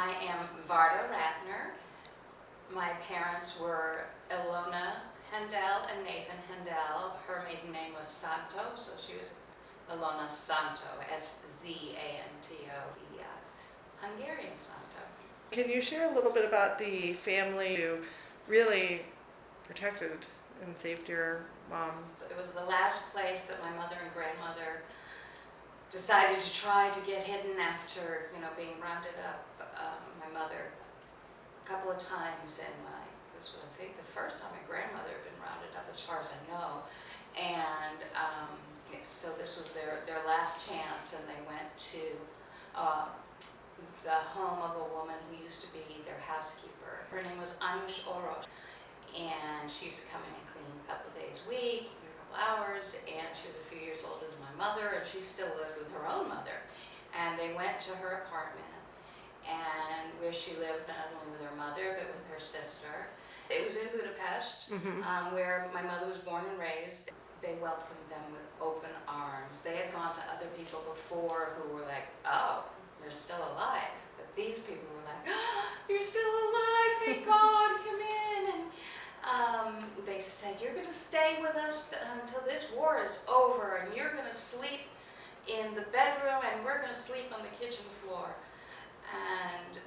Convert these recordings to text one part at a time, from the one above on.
I am Varda Ratner. My parents were Ilona Hendel and Nathan Hendel. Her maiden name was Santo, so she was Ilona Santo, S-Z-A-N-T-O, the Hungarian Santo. Can you share a little bit about the family who really protected and saved your mom? It was the last place that my mother and grandmother decided to try to get hidden after, being rounded up. My mother a couple of times, and this was, I think, the first time my grandmother had been rounded up, as far as I know. And so this was their last chance, and they went to the home of a woman who used to be their housekeeper. Her name was Anush Orosh, and she used to come in and clean a couple of days a week, a couple hours, and she was a few years older than my mother, and she still lived with her own mother. And they went to her apartment, and where she lived not only with her mother but with her sister. It was in Budapest, where my mother was born and raised. They welcomed them with open arms. They had gone to other people before who were like, oh, they're still alive. But these people were like, oh, you're still alive, thank God, come in. And they said, you're going to stay with us until this war is over, and you're going to sleep in the bedroom, and we're going to sleep on the kitchen floor. And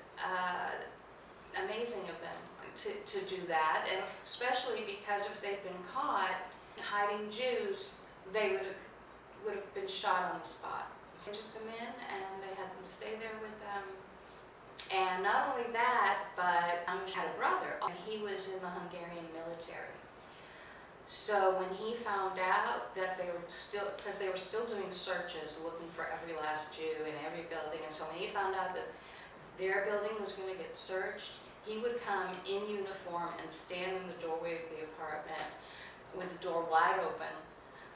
amazing of them to do that, and especially because if they'd been caught hiding Jews, they would have been shot on the spot. So they took them in, and they had them stay there with them. And not only that, but Anush had a brother, and he was in the Hungarian military. So when he found out that they were still doing searches, looking for every last Jew in every building, and so when he found out that their building was going to get searched, he would come in uniform and stand in the doorway of the apartment with the door wide open.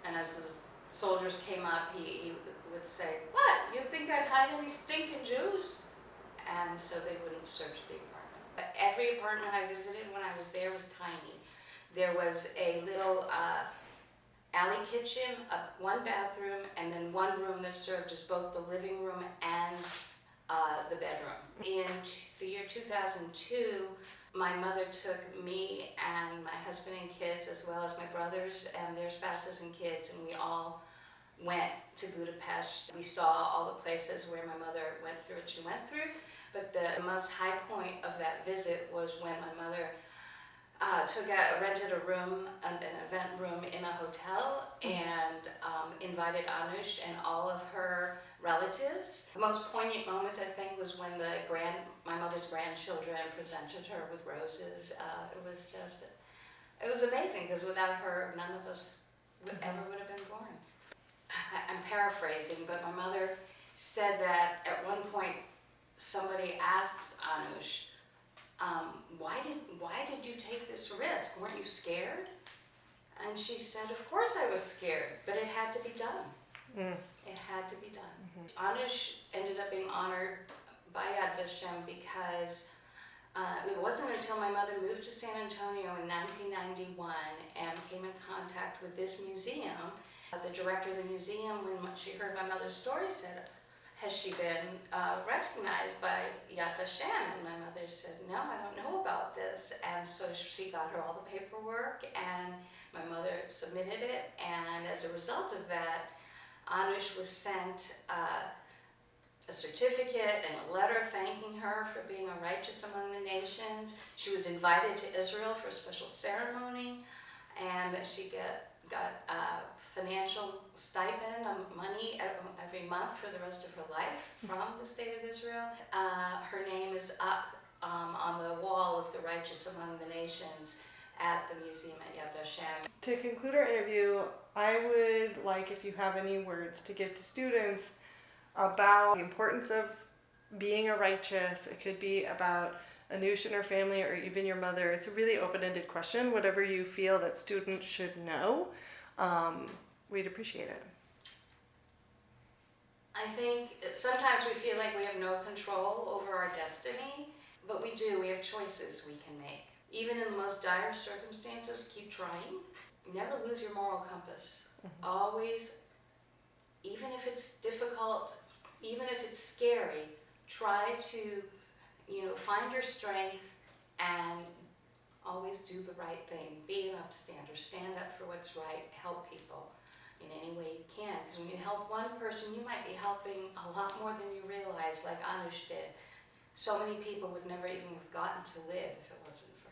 And as the soldiers came up, he would say, "What, you think I'd hide any stinking Jews?" And so they wouldn't search the apartment. But every apartment I visited when I was there was tiny. There was a little alley kitchen, one bathroom, and then one room that served as both the living room and the bedroom. In the year 2002, my mother took me and my husband and kids, as well as my brothers and their spouses and kids, and we all went to Budapest. We saw all the places where my mother went through what she went through, but the most high point of that visit was when my mother rented a room, an event room in a hotel, and invited Anush and all of her relatives. The most poignant moment, I think, was when my mother's grandchildren presented her with roses. It was amazing, because without her, none of us ever would have been born. I'm paraphrasing, but my mother said that at one point somebody asked Anush, why did you take this risk? Weren't you scared? And she said, of course I was scared, but it had to be done. It had to be done. Anush ended up being honored by Yad Vashem because it wasn't until my mother moved to San Antonio in 1991 and came in contact with this museum. The director of the museum, when she heard my mother's story, said, has she been recognized by Yad Vashem? And my mother said, no, I don't know about this. And so she got her all the paperwork, and my mother submitted it. And as a result of that, Anush was sent a certificate and a letter thanking her for being a righteous among the nations. She was invited to Israel for a special ceremony, and that she got a financial stipend, money every month for the rest of her life from the state of Israel. Her name is up on the wall of the righteous among the nations at the museum at Yad Vashem. To conclude our interview, I would like, if you have any words to give to students about the importance of being a righteous. It could be about Anush and her family, or even your mother. It's a really open-ended question. Whatever you feel that students should know, we'd appreciate it. I think sometimes we feel like we have no control over our destiny, but we do. We have choices we can make. Even in the most dire circumstances, keep trying. Never lose your moral compass. Always, even if it's difficult, even if it's scary, try to find your strength and always do the right thing. Be an upstander. Stand up for what's right. Help people in any way you can. Because when you help one person, you might be helping a lot more than you realize, like Anush did. So many people would never even have gotten to live if it wasn't for